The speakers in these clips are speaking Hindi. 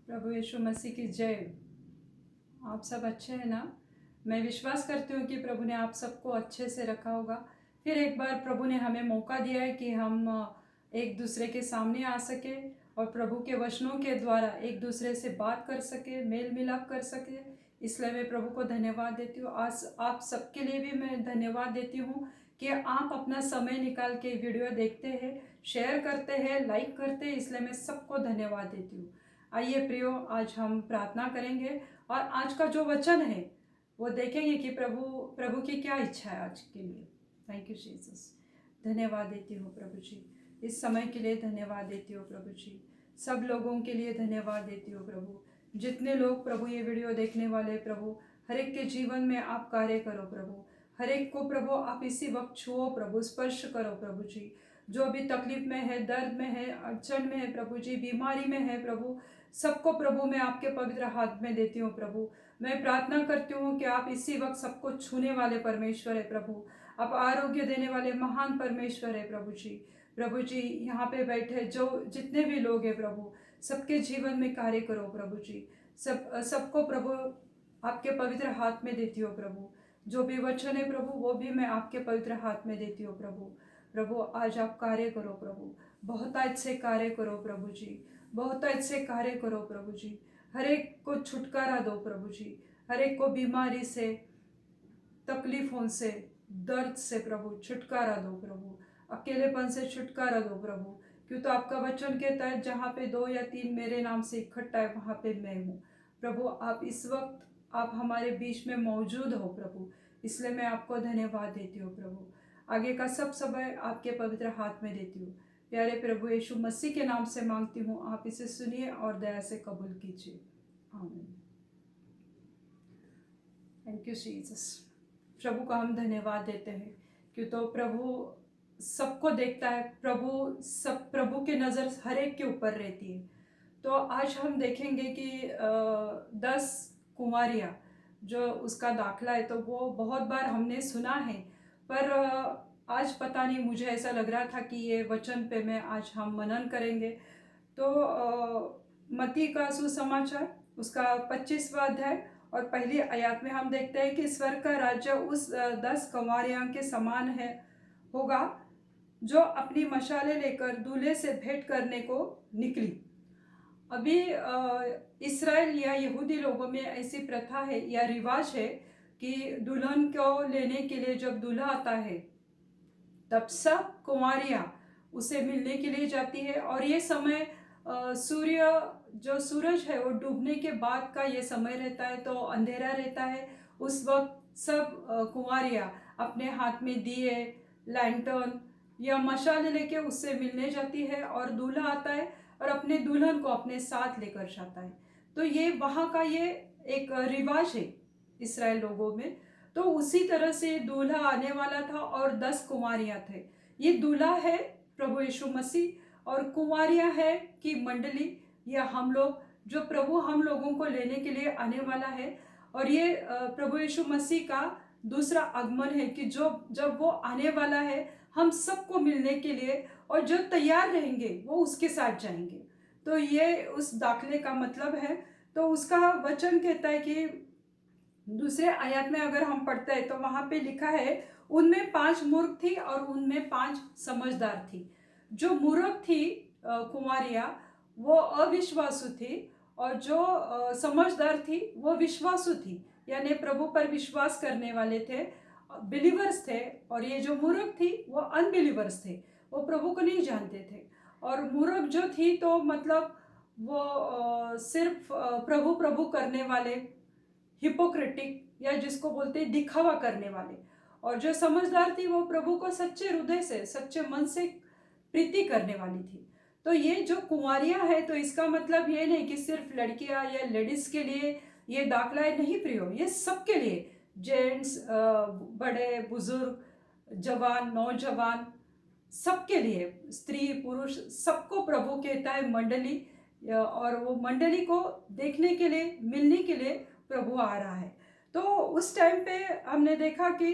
प्रभु यीशु मसीह की जय। आप सब अच्छे हैं ना? मैं विश्वास करती हूँ कि प्रभु ने आप सबको अच्छे से रखा होगा। फिर एक बार प्रभु ने हमें मौका दिया है कि हम एक दूसरे के सामने आ सके और प्रभु के वचनों के द्वारा एक दूसरे से बात कर सके, मेल मिलाप कर सके। इसलिए मैं प्रभु को धन्यवाद देती हूँ। आज आप सबके लिए भी मैं धन्यवाद देती हूँ कि आप अपना समय निकाल के वीडियो देखते हैं, शेयर करते हैं, लाइक करते हैं। इसलिए मैं सबको धन्यवाद देती हूँ। आइए प्रियो, आज हम प्रार्थना करेंगे और आज का जो वचन है वो देखेंगे कि प्रभु की क्या इच्छा है आज के लिए। Thank you Jesus. धन्यवाद देती हूँ प्रभु जी, इस समय के लिए धन्यवाद देती हूँ प्रभु जी। सब लोगों के लिए धन्यवाद देती हूँ प्रभु। जितने लोग प्रभु ये वीडियो देखने वाले प्रभु, हर एक के जीवन में आप कार्य करो प्रभु। हर एक को प्रभु आप इसी वक्त छुओ प्रभु, स्पर्श करो प्रभु जी। जो भी तकलीफ में है, दर्द में है, अड़चन में है प्रभु जी, बीमारी में है प्रभु, सबको प्रभु मैं आपके पवित्र हाथ में देती हूँ प्रभु। मैं प्रार्थना करती हूँ कि आप इसी वक्त सबको छूने वाले परमेश्वर है प्रभु। आप आरोग्य देने वाले महान परमेश्वर है प्रभु जी। प्रभु जी, यहाँ पे बैठे जो जितने भी लोग हैं प्रभु, सबके जीवन में कार्य करो प्रभु जी। सबको प्रभु आपके पवित्र हाथ में देती हूँ प्रभु। जो भी वचन है प्रभु, वो भी मैं आपके पवित्र हाथ में देती हूँ प्रभु। प्रभु आज आप कार्य करो प्रभु, बहुत अच्छे कार्य करो प्रभु जी, बहुत अच्छे कार्य करो प्रभु जी। हर एक को छुटकारा दो प्रभु जी, हर एक को बीमारी से, तकलीफों से, दर्द से प्रभु छुटकारा दो प्रभु। अकेलेपन से छुटकारा दो प्रभु, क्यों तो आपका वचन कहता है जहाँ पे 2 या 3 मेरे नाम से इकट्ठा है वहाँ पे मैं हूँ। प्रभु आप इस वक्त आप हमारे बीच में मौजूद हो प्रभु, इसलिए मैं आपको धन्यवाद देती हूँ प्रभु। आगे का सब समय आपके पवित्र हाथ में देती हूँ। प्यारे प्रभु यीशु मसीह के नाम से मांगती हूँ, आप इसे सुनिए और दया से कबूल कीजिए। आमीन। Thank you Jesus. प्रभु का हम धन्यवाद देते हैं क्यों तो प्रभु सबको देखता है प्रभु की नज़र हर एक के ऊपर रहती है। तो आज हम देखेंगे कि 10 कुंवारियाँ जो उसका दाखला है, तो वो बहुत बार हमने सुना है, पर आज पता नहीं, मुझे ऐसा लग रहा था कि ये वचन पे मैं आज हम मनन करेंगे। तो मत्ती का सुसमाचार उसका 25वां अध्याय और पहली आयत में हम देखते हैं कि स्वर्ग का राज्य उस 10 कुंवारियों के समान है होगा जो अपनी मशालें लेकर दूल्हे से भेंट करने को निकली। अभी इस्राएल या यहूदी लोगों में ऐसी प्रथा है या रिवाज है कि दुल्हन को लेने के लिए जब दूल्हा आता है तब सब कुंवारियाँ उसे मिलने के लिए जाती है। और ये समय सूरज है वो डूबने के बाद का ये समय रहता है, तो अंधेरा रहता है। उस वक्त सब कुंवारियाँ अपने हाथ में दिए, लैंटर्न या मशाल लेके उससे मिलने जाती है और दूल्हा आता है और अपने दुल्हन को अपने साथ लेकर जाता है। तो ये वहाँ का ये एक रिवाज है इसराइल लोगों में। तो उसी तरह से दूल्हा आने वाला था और 10 कुंवारियाँ थे। ये दूल्हा है प्रभु यीशु मसीह और कुंवारियाँ है कि मंडली या हम लोग जो प्रभु हम लोगों को लेने के लिए आने वाला है। और ये प्रभु यीशु मसीह का दूसरा आगमन है कि जो जब वो आने वाला है हम सबको मिलने के लिए, और जो तैयार रहेंगे वो उसके साथ जाएंगे। तो ये उस दाखले का मतलब है। तो उसका वचन कहता है कि दूसरे आयत में अगर हम पढ़ते हैं तो वहाँ पे लिखा है, उनमें 5 मूर्ख थी और उनमें 5 समझदार थी। जो मूर्ख थी कुंवारियाँ, वो अविश्वासु थी, और जो समझदार थी वो विश्वासु थी, यानी प्रभु पर विश्वास करने वाले थे, बिलीवर्स थे। और ये जो मूर्ख थी वो अनबिलीवर्स थे, वो प्रभु को नहीं जानते थे। और मूर्ख जो थी तो मतलब वो सिर्फ प्रभु प्रभु करने वाले, हिपोक्रेटिक या जिसको बोलते हैं दिखावा करने वाले। और जो समझदार थी वो प्रभु को सच्चे हृदय से, सच्चे मन से प्रीति करने वाली थी। तो ये जो कुंवारियाँ है, तो इसका मतलब ये नहीं कि सिर्फ लड़कियाँ या लेडीज के लिए ये दाखला है, नहीं प्रियो, ये सबके लिए, जेंट्स, बड़े बुजुर्ग, जवान, नौजवान, सबके लिए, स्त्री पुरुष, सबको प्रभु कहता है मंडली। और वो मंडली को देखने के लिए, मिलने के लिए प्रभु आ रहा है। तो उस टाइम पे हमने देखा कि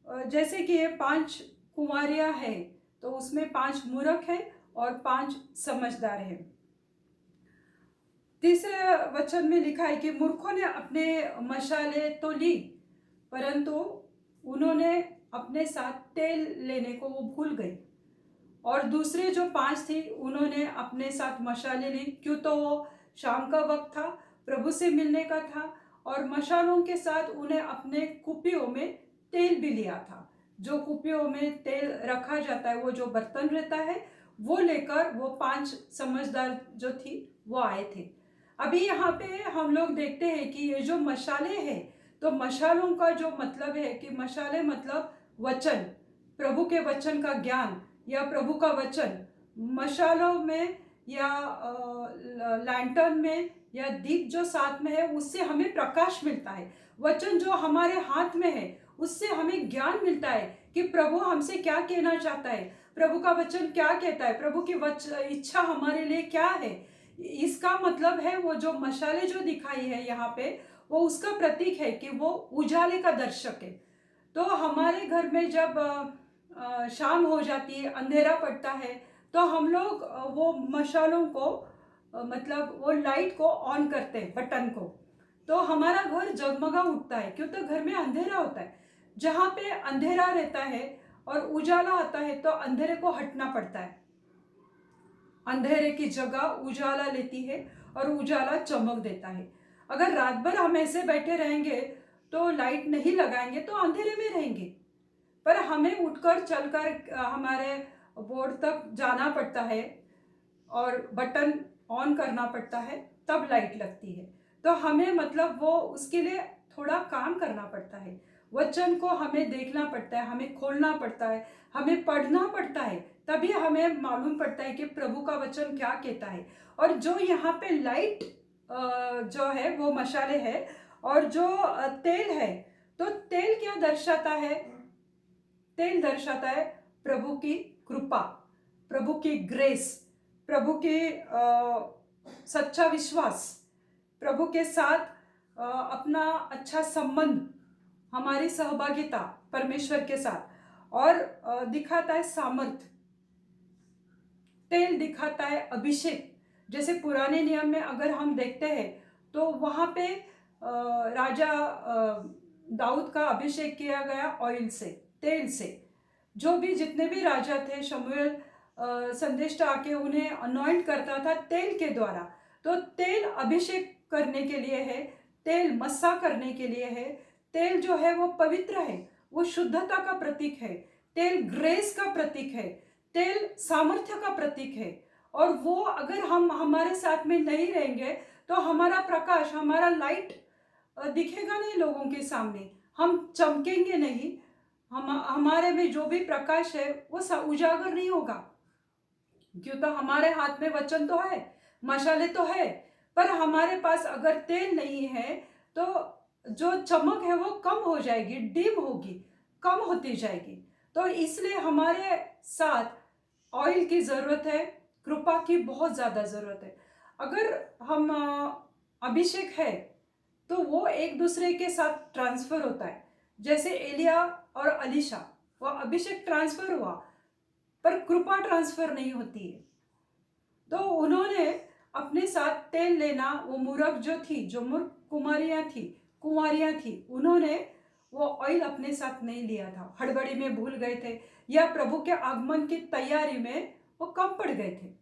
जैसे कि ये 5 कुंवारियाँ हैं, तो उसमें 5 मूर्ख है और 5 समझदार हैं। तीसरे वचन में लिखा है कि मूर्खों ने अपने मशाले तो ली, परंतु उन्होंने अपने साथ तेल लेने को वो भूल गए। और दूसरे जो 5 थी उन्होंने अपने साथ मशालें ली, क्यों तो वो शाम का वक्त था, प्रभु से मिलने का था, और मशालों के साथ उन्हें अपने कुपियों में तेल भी लिया था। जो कुपियों में तेल रखा जाता है, वो जो बर्तन रहता है, वो लेकर वो 5 समझदार जो थी वो आए थे। अभी यहाँ पे हम लोग देखते हैं कि ये जो मशाले हैं, तो मशालों का जो मतलब है कि मशाले मतलब वचन, प्रभु के वचन का ज्ञान या प्रभु का वचन। मशालों में या लैंटर्न में या दीप जो साथ में है, उससे हमें प्रकाश मिलता है। वचन जो हमारे हाथ में है, उससे हमें ज्ञान मिलता है कि प्रभु हमसे क्या कहना चाहता है, प्रभु का वचन क्या कहता है, प्रभु की इच्छा हमारे लिए क्या है। इसका मतलब है वो जो मशाले जो दिखाई है यहाँ पे, वो उसका प्रतीक है कि वो उजाले का दर्शक है। तो हमारे घर में जब शाम हो जाती है, अंधेरा पड़ता है, तो हम लोग वो मशालों को मतलब वो लाइट को ऑन करते हैं, बटन को, तो हमारा घर जगमगा उठता है, क्यों तो घर में अंधेरा होता है। जहाँ पे अंधेरा रहता है और उजाला आता है, तो अंधेरे को हटना पड़ता है। अंधेरे की जगह उजाला लेती है और उजाला चमक देता है। अगर रात भर हम ऐसे बैठे रहेंगे, तो लाइट नहीं लगाएंगे, तो अंधेरे में रहेंगे। पर हमें उठकर चलकर हमारे बोर्ड तक जाना पड़ता है और बटन ऑन करना पड़ता है, तब लाइट लगती है। तो हमें मतलब वो उसके लिए थोड़ा काम करना पड़ता है। वचन को हमें देखना पड़ता है, हमें खोलना पड़ता है, हमें पढ़ना पड़ता है, तभी हमें मालूम पड़ता है कि प्रभु का वचन क्या कहता है। और जो यहाँ पे लाइट जो है वो मशाले है, और जो तेल है, तो तेल क्या दर्शाता है? तेल दर्शाता है प्रभु की कृपा, प्रभु की ग्रेस, प्रभु के सच्चा विश्वास, प्रभु के साथ अपना अच्छा संबंध, हमारी सहभागिता परमेश्वर के साथ। और दिखाता है सामर्थ। तेल दिखाता है अभिषेक। जैसे पुराने नियम में अगर हम देखते हैं, तो वहाँ पे राजा दाऊद का अभिषेक किया गया ऑयल से, तेल से। जो भी जितने भी राजा थे, शमूएल संदेष्टा आके उन्हें अनॉइंट करता था तेल के द्वारा। तो तेल अभिषेक करने के लिए है, तेल मस्सा करने के लिए है। तेल जो है वो पवित्र है, वो शुद्धता का प्रतीक है। तेल ग्रेस का प्रतीक है, तेल सामर्थ्य का प्रतीक है। और वो अगर हम हमारे साथ में नहीं रहेंगे, तो हमारा प्रकाश, हमारा लाइट दिखेगा नहीं लोगों के सामने, हम चमकेंगे नहीं, हमारे में जो भी प्रकाश है वो उजागर नहीं होगा। क्यों तो हमारे हाथ में वचन तो है, मशाले तो है, पर हमारे पास अगर तेल नहीं है, तो जो चमक है वो कम हो जाएगी, डिम होगी, कम होती जाएगी। तो इसलिए हमारे साथ ऑयल की ज़रूरत है, कृपा की बहुत ज़्यादा ज़रूरत है। अगर हम अभिषेक है, तो वो एक दूसरे के साथ ट्रांसफ़र होता है। जैसे एलिया और अलीशा, वो अभिषेक ट्रांसफ़र हुआ, पर कृपा ट्रांसफ़र नहीं होती है। तो उन्होंने अपने साथ तेल लेना, वो मूर्ख जो थी, जो मूर्ख कुंवारियाँ थी, उन्होंने वो ऑयल अपने साथ नहीं लिया था, हड़बड़ी में भूल गए थे, या प्रभु के आगमन की तैयारी में वो कम पड़ गए थे।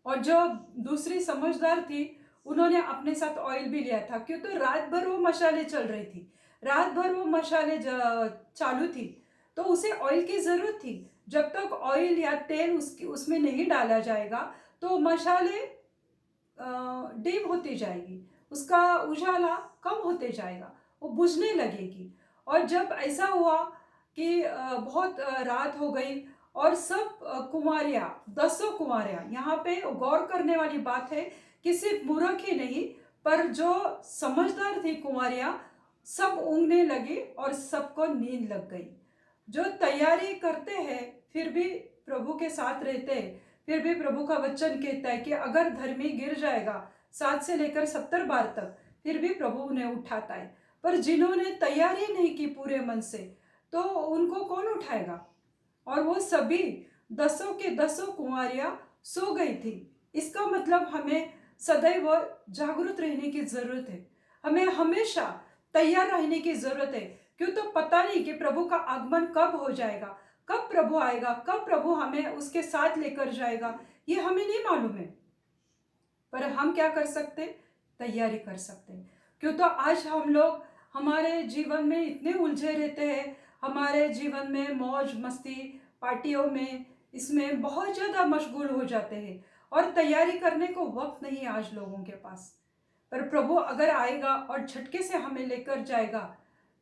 और जो दूसरी समझदार थी, उन्होंने अपने साथ ऑयल भी लिया था, क्यों तो रात भर वो मशाले चल रही थी, रात भर वो मशाले चालू थी, तो उसे ऑयल की ज़रूरत थी। जब तक ऑयल या तेल उसमें नहीं डाला जाएगा, तो मशाले डिम होती जाएगी, उसका उजाला कम होते जाएगा, वो बुझने लगेगी। और जब ऐसा हुआ कि बहुत रात हो गई, और सब कुंवारियाँ, 10 कुंवारियाँ, यहाँ पे गौर करने वाली बात है कि सिर्फ मूर्ख ही नहीं, पर जो समझदार थी कुंवारियाँ, सब ऊँघने लगी और सबको नींद लग गई। जो तैयारी करते हैं, फिर भी प्रभु के साथ रहते हैं, फिर भी प्रभु का वचन कहता है कि अगर धर्मी गिर जाएगा 7 से लेकर 70 बार तक, फिर भी प्रभु उन्हें उठाता है। पर जिन्होंने तैयारी नहीं की पूरे मन से, तो उनको कौन उठाएगा? और वो सभी 10 के 10 कुंवारियाँ सो गई थी। इसका मतलब हमें सदैव जागरूक रहने की ज़रूरत है। हमें हमेशा तैयार रहने की ज़रूरत है। क्यों? तो पता नहीं कि प्रभु का आगमन कब हो जाएगा, कब प्रभु आएगा, कब प्रभु हमें उसके साथ लेकर जाएगा, ये हमें नहीं मालूम है। पर हम क्या कर सकते? तैयारी कर सकते हैं। क्यों? तो आज हम लोग हमारे जीवन में इतने उलझे रहते हैं, हमारे जीवन में मौज मस्ती, पार्टियों में, इसमें बहुत ज़्यादा मशगूल हो जाते हैं और तैयारी करने को वक्त नहीं है आज लोगों के पास। पर प्रभु अगर आएगा और झटके से हमें लेकर जाएगा,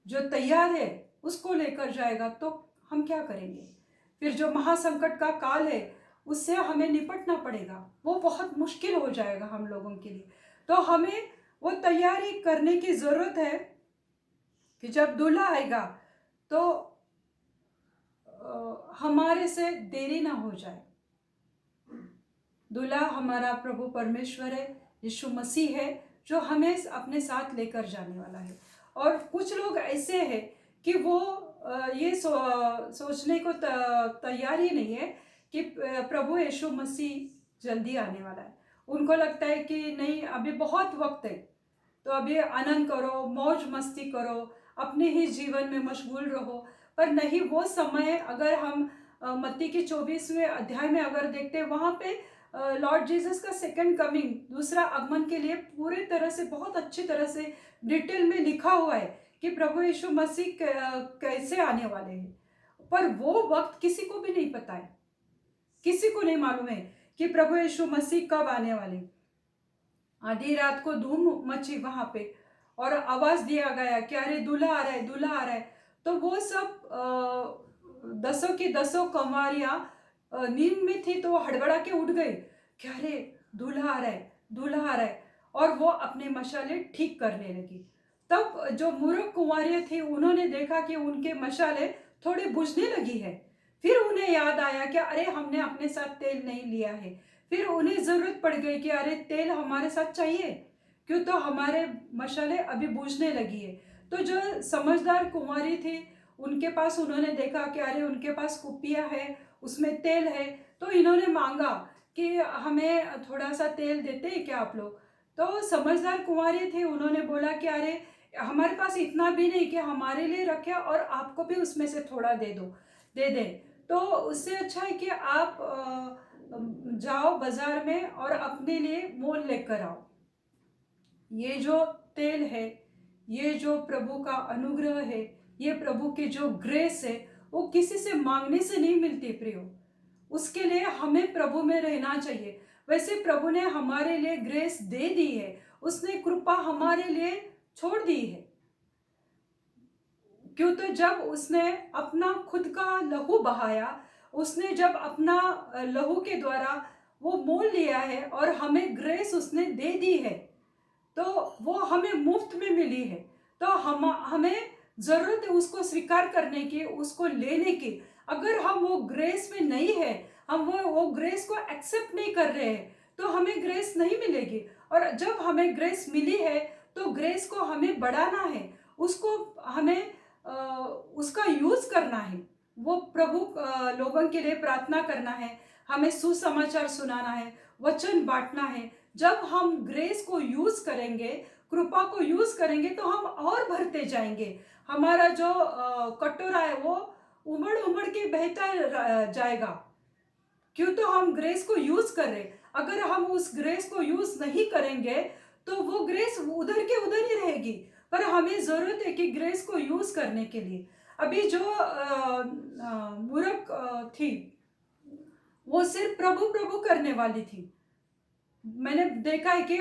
जो तैयार है उसको लेकर जाएगा, तो हम क्या करेंगे? फिर जो महासंकट का काल है उससे हमें निपटना पड़ेगा, वो बहुत मुश्किल हो जाएगा हम लोगों के लिए। तो हमें वो तैयारी करने की ज़रूरत है कि जब दूल्हा आएगा तो हमारे से देरी ना हो जाए। दूल्हा हमारा प्रभु परमेश्वर है, यीशु मसीह है, जो हमें अपने साथ लेकर जाने वाला है। और कुछ लोग ऐसे हैं कि वो ये सोचने को तैयार ही नहीं है कि प्रभु यीशु मसीह जल्दी आने वाला है। उनको लगता है कि नहीं, अभी बहुत वक्त है, तो अभी आनंद करो, मौज मस्ती करो, अपने ही जीवन में मशगूल रहो। पर नहीं, वो समय अगर हम मत्ती की 24वें अध्याय में अगर देखते हैं, वहाँ पे लॉर्ड जीसस का सेकंड कमिंग, दूसरा आगमन के लिए पूरे तरह से, बहुत अच्छी तरह से डिटेल में लिखा हुआ है कि प्रभु यीशु मसीह कैसे आने वाले हैं। पर वो वक्त किसी को भी नहीं पता है, किसी को नहीं मालूम है कि प्रभु यीशु मसीह कब आने वाले। आधी रात को धूम मची वहां पे और आवाज दिया गया कि अरे दूल्हा आ रहा है, दूल्हा आ रहा है। तो वो सब दसों की दसों कंवारियां नींद में थी, तो वो हड़बड़ा के उठ गई कि अरे दूल्हा आ रहा है, दूल्हा आ रहा है। और वो अपने मशाले ठीक करने लगी। तब जो मूर्ख कुंवारियां थी उन्होंने देखा कि उनके मशाले थोड़ी बुझने लगी है। फिर उन्हें याद आया कि अरे हमने अपने साथ तेल नहीं लिया है। फिर उन्हें जरूरत पड़ गई कि अरे तेल हमारे साथ चाहिए, क्यों? तो हमारे मशाले अभी बुझने लगी है। तो जो समझदार कुंवारी थी उनके पास, उन्होंने देखा कि अरे उनके पास कुप्पियाँ है, उसमें तेल है। तो इन्होंने मांगा कि हमें थोड़ा सा तेल देते हैं क्या आप लोग? तो समझदार कुंवारी थी, उन्होंने बोला कि अरे हमारे पास इतना भी नहीं कि हमारे लिए रखे और आपको भी उसमें से थोड़ा दे दें। तो उससे अच्छा है कि आप जाओ बाजार में और अपने लिए मोल लेकर आओ। ये जो तेल है, ये जो प्रभु का अनुग्रह है, ये प्रभु की जो ग्रेस है, वो किसी से मांगने से नहीं मिलती प्रियो। उसके लिए हमें प्रभु में रहना चाहिए। वैसे प्रभु ने हमारे लिए ग्रेस दे दी है, उसने कृपा हमारे लिए छोड़ दी है। क्यों? तो जब उसने अपना खुद का लहू बहाया, उसने जब अपना लहू के द्वारा वो मोल लिया है और हमें ग्रेस उसने दे दी है, तो वो हमें मुफ्त में मिली है। तो हमें ज़रूरत है उसको स्वीकार करने की, उसको लेने की। अगर हम वो ग्रेस में नहीं है, हम वो ग्रेस को एक्सेप्ट नहीं कर रहे हैं, तो हमें ग्रेस नहीं मिलेगी। और जब हमें ग्रेस मिली है तो ग्रेस को हमें बढ़ाना है, उसको हमें उसका यूज़ करना है। वो प्रभु लोगों के लिए प्रार्थना करना है, हमें सुसमाचार सुनाना है, वचन बांटना है। जब हम ग्रेस को यूज़ करेंगे, कृपा को यूज़ करेंगे, तो हम और भरते जाएंगे। हमारा जो कटोरा है वो उमड़ उमड़ के बहता जाएगा। क्यों? तो हम ग्रेस को यूज़ कर रहे। अगर हम उस ग्रेस को यूज़ नहीं करेंगे तो वो ग्रेस उधर के उधर ही रहेगी। पर हमें ज़रूरत है कि ग्रेस को यूज़ करने के लिए। अभी जो मूर्ख थी, वो सिर्फ प्रभु प्रभु करने वाली थी। मैंने देखा है कि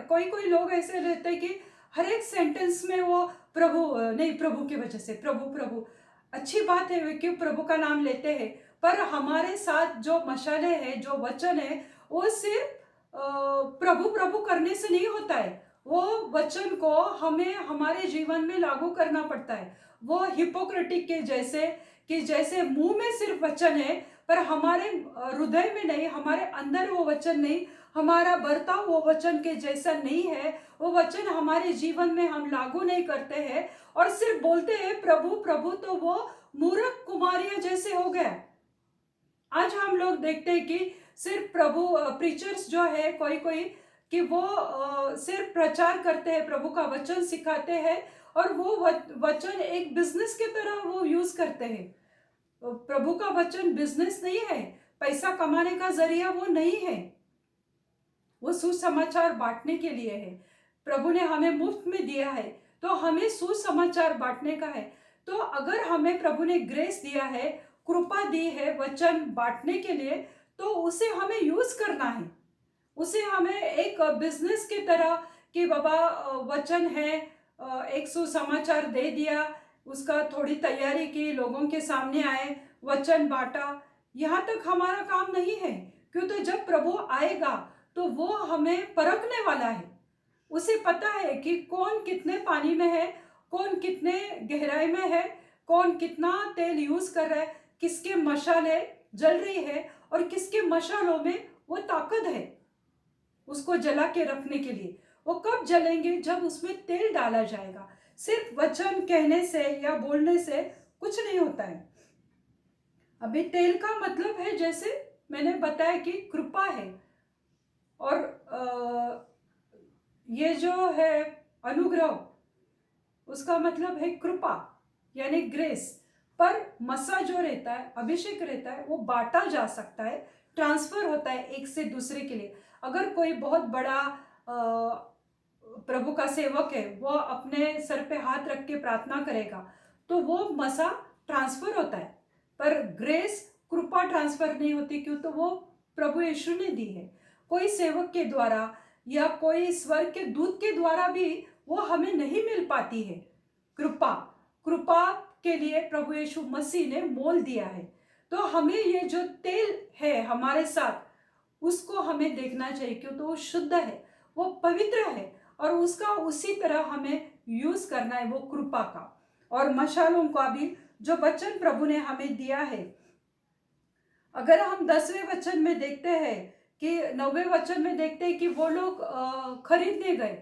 कोई कोई लोग ऐसे रहते हैं कि हर एक सेंटेंस में वो प्रभु, नहीं प्रभु की वजह से, प्रभु प्रभु। अच्छी बात है वे क्यों प्रभु का नाम लेते हैं, पर हमारे साथ जो मशाले है, जो वचन है, वो सिर्फ प्रभु प्रभु करने से नहीं होता है। वो वचन को हमें हमारे जीवन में लागू करना पड़ता है। वो हिपोक्रेटिक के जैसे, कि जैसे मुंह में सिर्फ वचन है पर हमारे हृदय में नहीं, हमारे अंदर वो वचन नहीं, हमारा बर्ताव वो वचन के जैसा नहीं है, वो वचन हमारे जीवन में हम लागू नहीं करते हैं और सिर्फ बोलते हैं प्रभु प्रभु, तो वो मूर्ख कुमारियां जैसे हो गए। आज हम लोग देखते हैं कि सिर्फ प्रभु प्रीचर्स जो है, कोई कोई कि वो सिर्फ प्रचार करते हैं, प्रभु का वचन सिखाते हैं, और वो वचन एक बिजनेस के तरह वो यूज करते हैं। प्रभु का वचन बिजनेस नहीं है, पैसा कमाने का जरिया वो नहीं है, वो सुसमाचार बांटने के लिए है। प्रभु ने हमें मुफ्त में दिया है, तो हमें सुसमाचार बांटने का है। तो अगर हमें प्रभु ने ग्रेस दिया है, कृपा दी है वचन बांटने के लिए, तो उसे हमें यूज करना है। उसे हमें एक बिजनेस की तरह कि बाबा वचन है, एक सुसमाचार दे दिया, उसका थोड़ी तैयारी की, लोगों के सामने आए, वचन बांटा, यहाँ तक हमारा काम नहीं है। क्यों? तो जब प्रभु आएगा तो वो हमें परखने वाला है। उसे पता है कि कौन कितने पानी में है, कौन कितने गहराई में है, कौन कितना तेल यूज कर रहा है, किसके मशाले जल रही है और किसके मशालों में वो ताकत है उसको जला के रखने के लिए। वो कब जलेंगे? जब उसमें तेल डाला जाएगा। सिर्फ वचन कहने से या बोलने से कुछ नहीं होता है। अभी तेल का मतलब है, जैसे मैंने बताया कि कृपा है, और ये जो है अनुग्रह, उसका मतलब है कृपा यानी ग्रेस। पर मसा जो रहता है, अभिषेक रहता है, वो बांटा जा सकता है, ट्रांसफर होता है एक से दूसरे के लिए। अगर कोई बहुत बड़ा प्रभु का सेवक है, वो अपने सर पे हाथ रख के प्रार्थना करेगा, तो वो मसा ट्रांसफर होता है। पर ग्रेस, कृपा ट्रांसफर नहीं होती। क्यों? तो वो प्रभु यीशु ने दी है। कोई सेवक के द्वारा या कोई स्वर्ग के दूत के द्वारा भी वो हमें नहीं मिल पाती है। कृपा, कृपा के लिए प्रभु यीशु मसीह ने मोल दिया है। तो हमें ये जो तेल है हमारे साथ, उसको हमें देखना चाहिए। क्यों? तो वो शुद्ध है, वो पवित्र है, और उसका उसी तरह हमें यूज करना है, वो कृपा का। और मशालों का भी जो वचन प्रभु ने हमें दिया है, अगर हम 10वें वचन में देखते हैं कि 9वें वचन में देखते हैं कि वो लोग खरीदने गए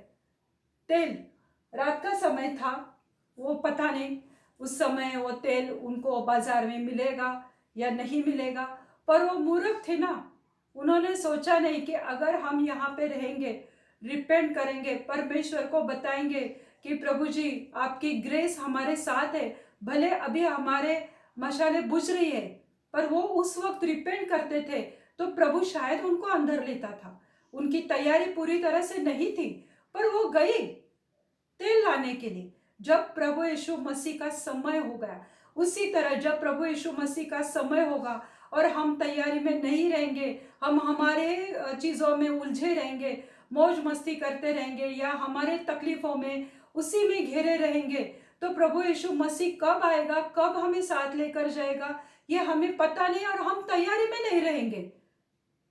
तेल। रात का समय था, वो पता नहीं उस समय वो तेल उनको बाजार में मिलेगा या नहीं मिलेगा। पर वो मूर्ख थे ना, उन्होंने सोचा नहीं कि अगर हम यहाँ पे रहेंगे, रिपेंट करेंगे, परमेश्वर को बताएंगे कि प्रभु जी आपकी ग्रेस हमारे साथ है, भले अभी हमारे मशाले बुझ रही है, पर वो उस वक्त रिपेंट करते थे, तो प्रभु शायद उनको अंदर लेता था। उनकी तैयारी पूरी तरह से नहीं थी, पर वो गई तेल लाने के लिए। जब प्रभु यीशु मसीह का समय हो गया, उसी तरह जब प्रभु यीशु मसीह का समय होगा और हम तैयारी में नहीं रहेंगे, हम हमारे चीज़ों में उलझे रहेंगे, मौज मस्ती करते रहेंगे, या हमारे तकलीफ़ों में उसी में घिरे रहेंगे, तो प्रभु यीशु मसीह कब आएगा, कब हमें साथ लेकर जाएगा, ये हमें पता नहीं, और हम तैयारी में नहीं रहेंगे।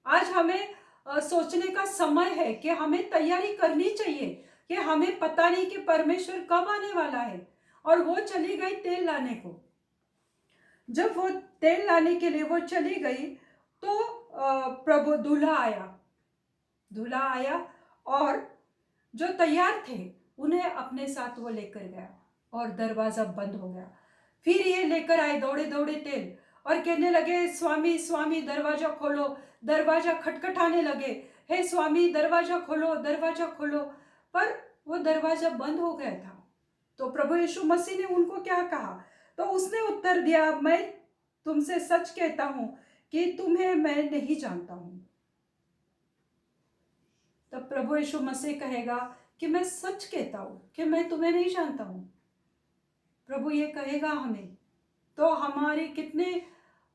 आज हमें सोचने का समय है कि हमें तैयारी करनी चाहिए, कि हमें पता नहीं कि परमेश्वर कब आने वाला है। और वो चली गई तेल लाने को। जब वो तेल लाने के लिए वो चली गई, तो प्रभु दूल्हा आया, और जो तैयार थे उन्हें अपने साथ वो लेकर गया, और दरवाजा बंद हो गया। फिर ये लेकर आए दौड़े दौड़े तेल, और कहने लगे, स्वामी स्वामी दरवाजा खोलो। दरवाजा खटखटाने लगे, हे स्वामी दरवाजा खोलो, दरवाजा खोलो। पर वो दरवाजा बंद हो गया था। तो प्रभु यीशु मसीह ने उनको क्या कहा? तो उसने उत्तर दिया, मैं तुमसे सच कहता हूं कि तुम्हें मैं नहीं जानता हूं। तब प्रभु यीशु मसीह कहेगा कि मैं सच कहता हूं कि मैं तुम्हें नहीं जानता हूं। प्रभु ये कहेगा हमें, तो हमारी कितने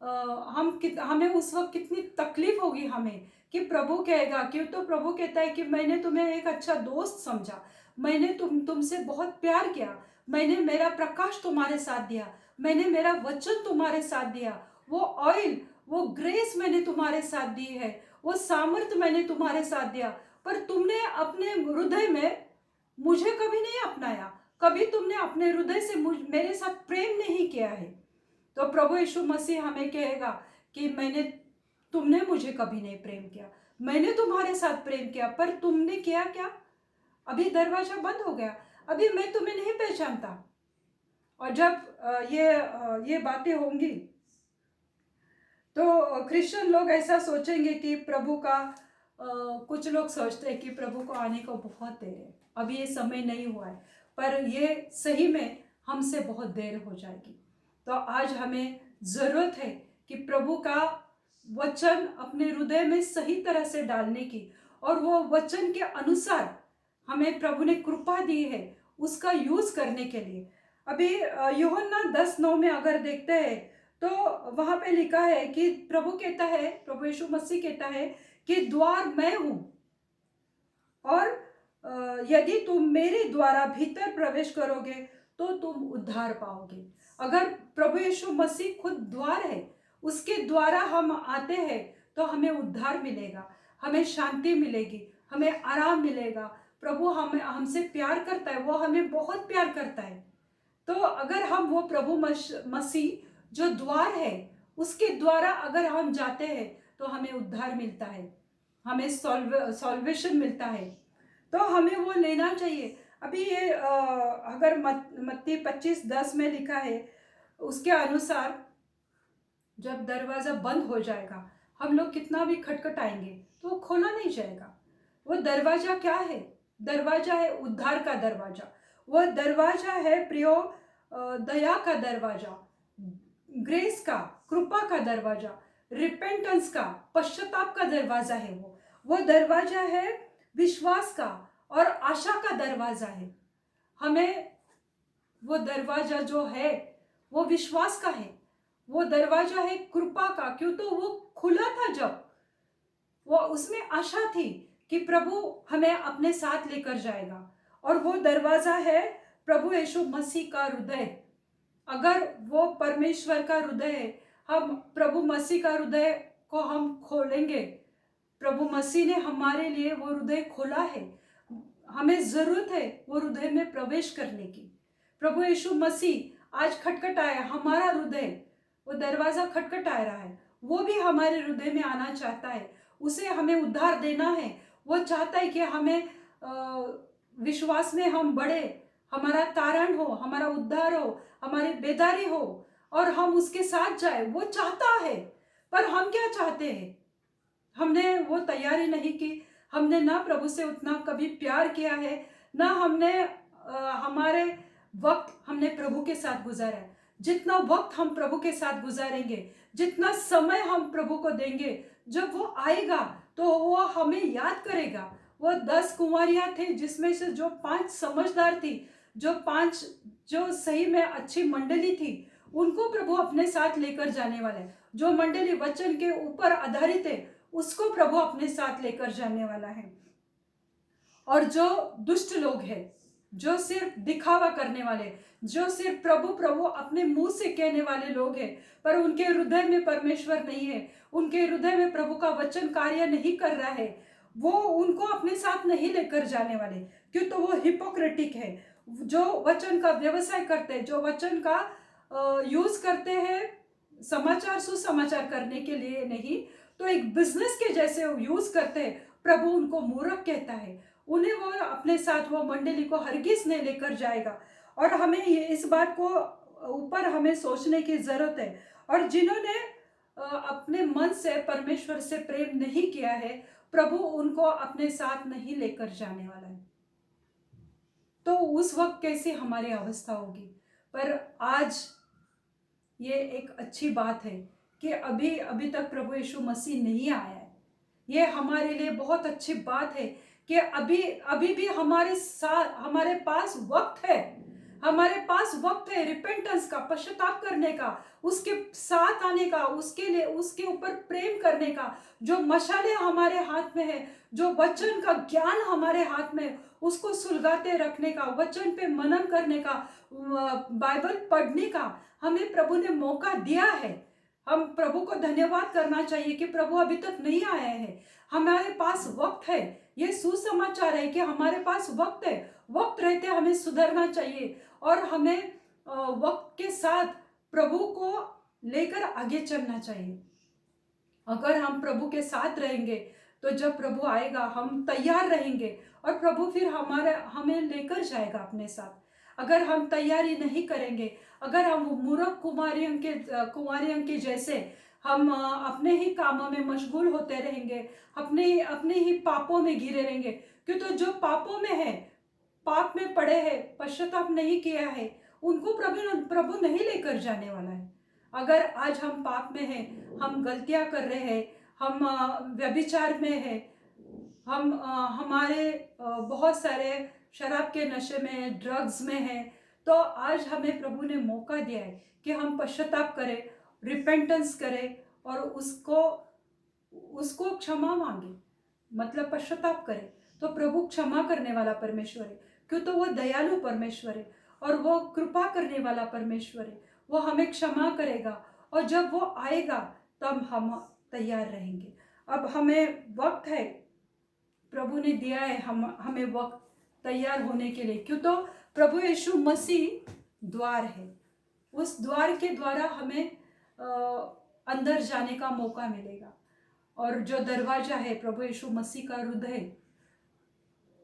हमें उस वक्त कितनी तकलीफ होगी हमें, कि प्रभु कहेगा। क्यों? तो प्रभु कहता है कि मैंने तुम्हें एक अच्छा दोस्त समझा, मैंने तुमसे बहुत प्यार किया, मैंने मेरा प्रकाश तुम्हारे साथ दिया, मैंने मेरा वचन तुम्हारे साथ दिया, वो ऑयल, वो ग्रेस मैंने तुम्हारे साथ दी है, वो सामर्थ मैंने तुम्हारे साथ दिया, पर तुमने अपने हृदय में मुझे कभी नहीं अपनाया, कभी तुमने अपने हृदय से मेरे साथ प्रेम नहीं किया है। तो प्रभु यीशु मसीह हमें कहेगा कि तुमने मुझे कभी नहीं प्रेम किया, मैंने तुम्हारे साथ प्रेम किया, पर तुमने किया क्या? अभी दरवाजा बंद हो गया, अभी मैं तुम्हें नहीं पहचानता। और जब ये बातें होंगी, तो क्रिश्चियन लोग ऐसा सोचेंगे कि प्रभु का कुछ लोग सोचते हैं कि प्रभु को आने को बहुत देर है, अभी ये समय नहीं हुआ है, पर ये सही में हमसे बहुत देर हो जाएगी। तो आज हमें ज़रूरत है कि प्रभु का वचन अपने हृदय में सही तरह से डालने की, और वो वचन के अनुसार हमें प्रभु ने कृपा दी है उसका यूज़ करने के लिए। अभी यूहन्ना 10:9 में अगर देखते हैं तो वहाँ पे लिखा है कि प्रभु कहता है, प्रभु यीशु मसीह कहता है कि द्वार मैं हूँ, और यदि तुम मेरे द्वारा भीतर प्रवेश करोगे तो तुम उद्धार पाओगे। अगर प्रभु यीशु मसीह खुद द्वार है, उसके द्वारा हम आते हैं तो हमें उद्धार मिलेगा, हमें शांति मिलेगी, हमें आराम मिलेगा। प्रभु हमें हमसे प्यार करता है, वो हमें बहुत प्यार करता है। तो अगर हम वो प्रभु मसीह जो द्वार है उसके द्वारा अगर हम जाते हैं तो हमें उद्धार मिलता है, हमें सॉल्वेशन मिलता है। तो हमें वो लेना चाहिए। अभी ये अगर मत्ती 25:10 में लिखा है, उसके अनुसार जब दरवाज़ा बंद हो जाएगा, हम लोग कितना भी खटखटाएंगे तो वो खोला नहीं जाएगा। वो दरवाज़ा क्या है? दरवाज़ा है उद्धार का दरवाज़ा। वो दरवाज़ा है प्रियो दया का दरवाज़ा, ग्रेस का, कृपा का दरवाज़ा, रिपेंटेंस का, पश्चाताप का दरवाज़ा है। वो दरवाज़ा है विश्वास का और आशा का दरवाज़ा है। हमें वो दरवाज़ा जो है वो विश्वास का है, वो दरवाज़ा है कृपा का। क्यों? तो वो खुला था जब वो, उसमें आशा थी कि प्रभु हमें अपने साथ लेकर जाएगा। और वो दरवाज़ा है प्रभु यीशु मसीह का हृदय। अगर वो परमेश्वर का हृदय है, हम प्रभु मसीह का हृदय को हम खोलेंगे, प्रभु मसीह ने हमारे लिए वो हृदय खोला है, हमें ज़रूरत है वो हृदय में प्रवेश करने की। प्रभु यीशु मसीह आज खटखटाया हमारा हृदय, वो दरवाज़ा खटखटा रहा है, वो भी हमारे हृदय में आना चाहता है, उसे हमें उद्धार देना है। वो चाहता है कि हमें विश्वास में हम बढ़े, हमारा तारण हो, हमारा उद्धार हो, हमारी बेदारी हो, और हम उसके साथ जाए। वो चाहता है, पर हम क्या चाहते हैं? हमने वो तैयारी नहीं की। हमने ना प्रभु से उतना कभी प्यार किया है, ना हमने हमारे वक्त हमने प्रभु के साथ गुजारा है। जितना वक्त हम प्रभु के साथ गुजारेंगे, जितना समय हम प्रभु को देंगे, जब वो आएगा तो वो हमें याद करेगा। वो 10 कुंवारियां थे जिसमें से जो 5 समझदार थी, जो 5 जो सही में अच्छी मंडली थी, उनको प्रभु अपने साथ लेकर जाने वाला है। जो मंडली वचन के ऊपर आधारित है उसको प्रभु अपने साथ लेकर जाने वाला है। और जो दुष्ट लोग हैं, जो सिर्फ दिखावा करने वाले, जो सिर्फ प्रभु प्रभु अपने मुंह से कहने वाले लोग हैं, पर उनके हृदय में परमेश्वर नहीं है, उनके हृदय में प्रभु का वचन कार्य नहीं कर रहा है, वो उनको अपने साथ नहीं लेकर जाने वाले। क्यों? तो वो हिपोक्रेटिक है, जो वचन का व्यवसाय करते हैं, जो वचन का यूज करते हैं समाचार सुसमाचार करने के लिए नहीं, तो एक बिजनेस के जैसे यूज करते हैं। प्रभु उनको मूर्ख कहता है, उन्हें वो अपने साथ वो मंडली को हरगिज नहीं लेकर जाएगा। और हमें ये इस बात को ऊपर हमें सोचने की जरूरत है। और जिन्होंने अपने मन से परमेश्वर से प्रेम नहीं किया है, प्रभु उनको अपने साथ नहीं लेकर जाने वाला है। तो उस वक्त कैसी हमारी अवस्था होगी? पर आज ये एक अच्छी बात है कि अभी तक प्रभु यीशु मसीह नहीं आया है। ये हमारे लिए बहुत अच्छी बात है कि अभी भी हमारे पास वक्त है, हमारे पास वक्त है रिपेंटेंस का, पश्चाताप करने का, उसके साथ आने का, उसके लिए उसके ऊपर प्रेम करने का। जो मशाले हमारे हाथ में है, जो वचन का ज्ञान हमारे हाथ में, उसको सुलगाते रखने का, वचन पे मनन करने का, बाइबल पढ़ने का हमें प्रभु ने मौका दिया है। हम प्रभु को धन्यवाद करना चाहिए कि प्रभु अभी तक नहीं आया है, हमारे पास वक्त है। ये सुसमाचार है कि हमारे पास वक्त है, वक्त रहते हमें सुधरना चाहिए और हमें वक्त के साथ प्रभु को लेकर आगे चलना चाहिए। अगर हम प्रभु के साथ रहेंगे तो जब प्रभु आएगा हम तैयार रहेंगे और प्रभु फिर हमें लेकर जाएगा अपने साथ। अगर हम तैयारी नहीं करेंगे, अगर हम मूर्ख कुमारियों के जैसे हम अपने ही कामों में मशगूल होते रहेंगे, अपने अपने ही पापों में घिरे रहेंगे। क्यों? तो जो पापों में है, पाप में पड़े हैं, पश्चाताप नहीं किया है, उनको प्रभु प्रभु नहीं लेकर जाने वाला है। अगर आज हम पाप में हैं, हम गलतियां कर रहे हैं, हम व्यभिचार में हैं, हम हमारे बहुत सारे शराब के नशे में हैं, ड्रग्स में हैं, तो आज हमें प्रभु ने मौका दिया है कि हम पश्चाताप करें, रिपेंटेंस करें और उसको उसको क्षमा मांगे, मतलब पश्चाताप करें। तो प्रभु क्षमा करने वाला परमेश्वर है। क्यों? तो वो दयालु परमेश्वर है और वो कृपा करने वाला परमेश्वर है। वो हमें क्षमा करेगा और जब वो आएगा तब हम तैयार रहेंगे। अब हमें वक्त है, प्रभु ने दिया है हमें वक्त तैयार होने के लिए। क्यों? तो प्रभु यीशु मसीह द्वार है। उस द्वार के द्वारा हमें अंदर जाने का मौका मिलेगा। और जो दरवाजा है प्रभु यीशु मसीह का हृदय,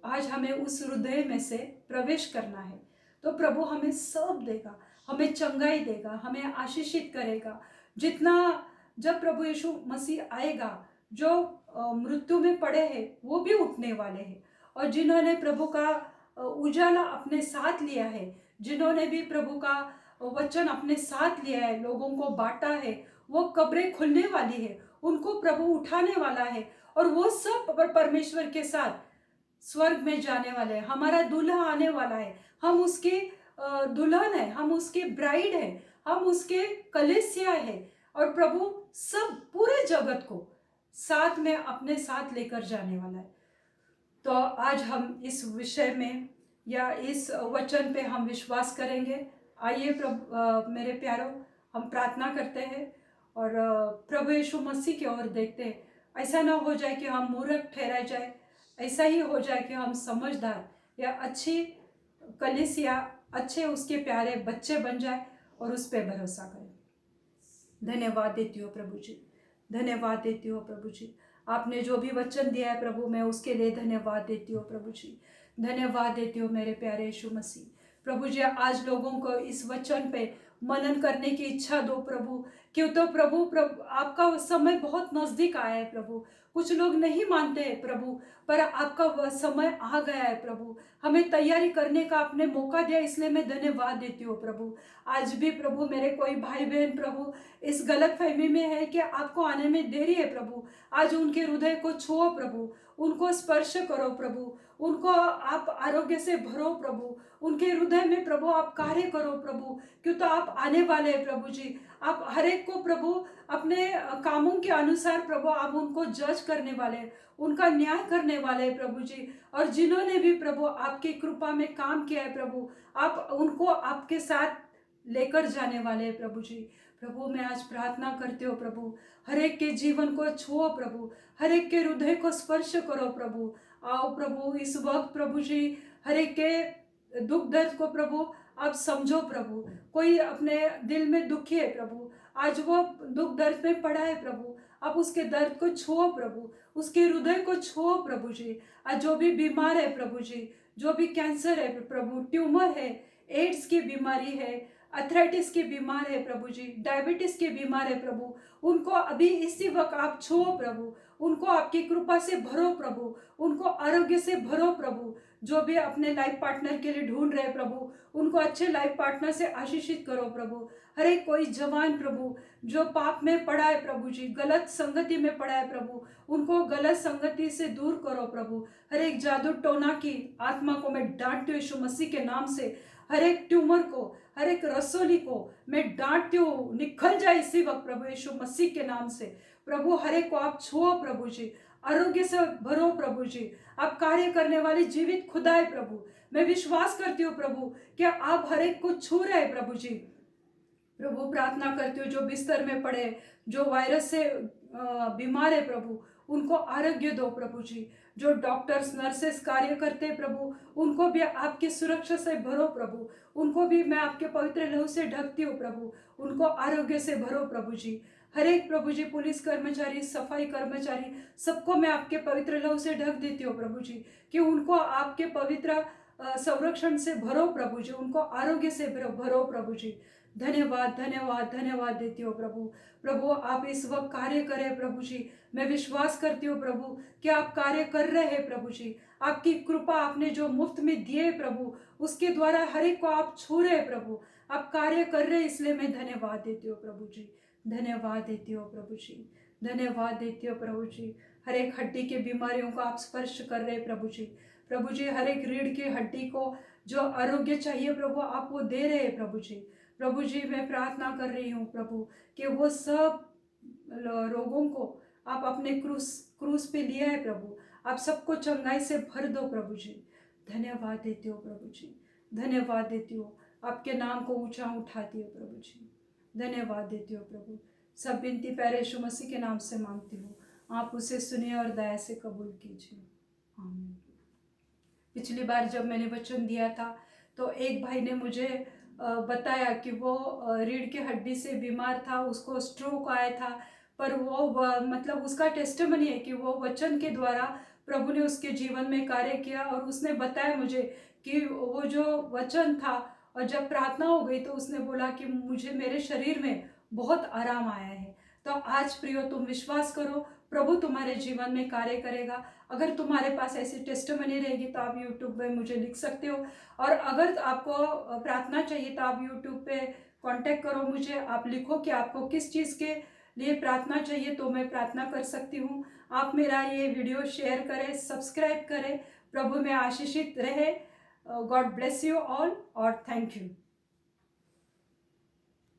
आज हमें उस हृदय में से प्रवेश करना है। तो प्रभु हमें सब देगा, हमें चंगाई देगा, हमें आशीषित करेगा। जितना जब प्रभु यीशु मसीह आएगा, जो मृत्यु में पड़े हैं वो भी उठने वाले हैं। और जिन्होंने प्रभु का उजाला अपने साथ लिया है, जिन्होंने भी प्रभु का वचन अपने साथ लिया है, लोगों को बांटा है, वो कब्रें खुलने वाली है, उनको प्रभु उठाने वाला है और वो सब परमेश्वर के साथ स्वर्ग में जाने वाले हैं। हमारा दूल्हा आने वाला है, हम उसके दुल्हन है, हम उसके ब्राइड है, हम उसके कलीसिया है। और प्रभु सब पूरे जगत को साथ में अपने साथ लेकर जाने वाला है। तो आज हम इस विषय में या इस वचन पे हम विश्वास करेंगे। आइए प्रभु मेरे प्यारों, हम प्रार्थना करते हैं और प्रभु यीशु मसीह की ओर देखते हैं। ऐसा ना हो जाए कि हम मूर्ख ठहराए जाए, ऐसा ही हो जाए कि हम समझदार या अच्छी कलीसिया, अच्छे उसके प्यारे बच्चे बन जाए और उस पर भरोसा करें। धन्यवाद देती हो प्रभु जी, धन्यवाद देती हो प्रभु जी। आपने जो भी वचन दिया है प्रभु, मैं उसके लिए धन्यवाद देती हूँ प्रभु जी, धन्यवाद देती हूँ मेरे प्यारे यीशु मसीह। प्रभु जी आज लोगों को इस वचन पे मनन करने की इच्छा दो प्रभु। क्यों? तो प्रभु आपका समय बहुत नजदीक आया है प्रभु। कुछ लोग नहीं मानते हैं प्रभु, पर आपका वह समय आ गया है प्रभु। हमें तैयारी करने का आपने मौका दिया, इसलिए मैं धन्यवाद देती हूँ प्रभु। आज भी प्रभु मेरे कोई भाई बहन प्रभु इस गलत फहमी में है कि आपको आने में देरी है प्रभु, आज उनके हृदय को छुओ प्रभु, उनको स्पर्श करो प्रभु, उनको आप आरोग्य से भरो प्रभु, उनके हृदय में प्रभु आप कार्य करो प्रभु। क्यों? तो आप आने वाले हैं प्रभु जी। आप हर एक को प्रभु अपने कामों के अनुसार प्रभु आप उनको जज करने वाले हैं, उनका न्याय करने वाले हैं प्रभु जी। और जिन्होंने भी प्रभु आपकी कृपा में काम किया है प्रभु, आप उनको आपके साथ लेकर जाने वाले हैं प्रभु जी। प्रभु मैं आज प्रार्थना करते हो प्रभु, हर एक के जीवन को छुओ प्रभु, हर एक के हृदय को स्पर्श करो प्रभु। आओ प्रभु इस वक्त प्रभु जी, हर एक के दुख दर्द को प्रभु आप समझो प्रभु। कोई अपने दिल में दुखी है प्रभु, आज वो दुख दर्द में पड़ा है प्रभु, आप उसके दर्द को छुओ प्रभु, उसके हृदय को छुओ प्रभु जी। आज जो भी बीमार है प्रभु जी, जो भी कैंसर है प्रभु, ट्यूमर है, एड्स की बीमारी है, अर्थराइटिस के बीमार है प्रभु जी, डायबिटीज के बीमार है प्रभु, उनको अभी इसी वक्त आप छुओ प्रभु, उनको आपकी कृपा से भरो प्रभु, उनको आरोग्य से भरो प्रभु। जो भी अपने लाइफ पार्टनर के लिए ढूंढ रहे प्रभु, उनको अच्छे लाइफ पार्टनर से आशीषित करो प्रभु। हर एक कोई जवान प्रभु जो पाप में पड़ा है प्रभु जी, गलत संगति में पड़ा है प्रभु, उनको गलत संगति से दूर करो प्रभु। हर एक जादू टोना की आत्मा को मैं डांटती हूँ यीशु मसीह के नाम से। हर एक ट्यूमर को, हर एक रसोली को मैं डांटती हूँ, निकल जाए इसी वक्त प्रभु यीशु मसीह के नाम से। प्रभु हर एक को आप छुओ प्रभु जी, आरोग्य से भरो प्रभु जी। आप कार्य करने वाली जीवित खुदा है प्रभु। मैं विश्वास करती हूँ प्रभु कि आप हर एक को छू रहे प्रभु जी। प्रभु प्रार्थना करती हूँ जो बिस्तर में पड़े, जो वायरस से बीमार है प्रभु, उनको आरोग्य दो प्रभु जी। जो डॉक्टर्स नर्सेस कार्य करते हैं प्रभु, उनको भी आपकी सुरक्षा से भरो प्रभु, उनको भी मैं आपके पवित्र लहू से ढकती हूँ प्रभु, उनको आरोग्य से भरो प्रभु जी। हर एक प्रभु जी पुलिस कर्मचारी, सफाई कर्मचारी, सबको मैं आपके पवित्र लहू से ढक देती हूँ प्रभु जी, कि उनको आपके पवित्र संरक्षण से भरो प्रभु जी, उनको आरोग्य से भरो प्रभु जी। धन्यवाद, धन्यवाद, धन्यवाद देती हूँ प्रभु। प्रभु आप इस वक्त कार्य करें प्रभु जी। मैं विश्वास करती हूँ प्रभु कि आप कार्य कर रहे हैं प्रभु जी। आपकी कृपा आपने जो मुफ्त में दिए प्रभु, उसके द्वारा हर एक को आप छू रहे प्रभु। आप कार्य कर रहे, इसलिए मैं धन्यवाद देती हूँ प्रभु जी। धन्यवाद देती हूँ प्रभु जी। धन्यवाद देती हूँ प्रभु जी। हर एक हड्डी के बीमारियों को आप स्पर्श कर रहे प्रभु जी। प्रभु जी हर एक रीढ़ की हड्डी को जो आरोग्य चाहिए प्रभु, आप वो दे रहे हैं प्रभु जी। प्रभु जी मैं प्रार्थना कर रही हूँ प्रभु कि वो सब रोगों को आप अपने क्रूस पे लिया है प्रभु। आप सबको चंगाई से भर दो प्रभु जी। धन्यवाद देती हूँ प्रभु जी। धन्यवाद देती हूँ, आपके नाम को ऊंचा उठाती हूँ प्रभु जी। धन्यवाद देती हूँ प्रभु। सब विनती प्यारे यीशु मसीह के नाम से मांगती हूँ, आप उसे सुनिए और दया से कबूल कीजिए। आमीन। पिछली बार जब मैंने वचन दिया था तो एक भाई ने मुझे बताया कि वो रीढ़ की हड्डी से बीमार था, उसको स्ट्रोक आया था, पर वो मतलब उसका टेस्टिमनी है कि वो वचन के द्वारा प्रभु ने उसके जीवन में कार्य किया। और उसने बताया मुझे कि वो जो वचन था, और जब प्रार्थना हो गई तो उसने बोला कि मुझे मेरे शरीर में बहुत आराम आया है। तो आज प्रियो तुम विश्वास करो, प्रभु तुम्हारे जीवन में कार्य करेगा। अगर तुम्हारे पास ऐसी टेस्टिमनी रहेगी तो आप यूट्यूब पे मुझे लिख सकते हो, और अगर आपको प्रार्थना चाहिए तो आप यूट्यूब पे कांटेक्ट करो मुझे। आप लिखो कि आपको किस चीज़ के लिए प्रार्थना चाहिए, तो मैं प्रार्थना कर सकती हूँ। आप मेरा ये वीडियो शेयर करें, सब्सक्राइब करें। प्रभु में आशीषित रहे। गॉड ब्लेस यू ऑल और थैंक यू।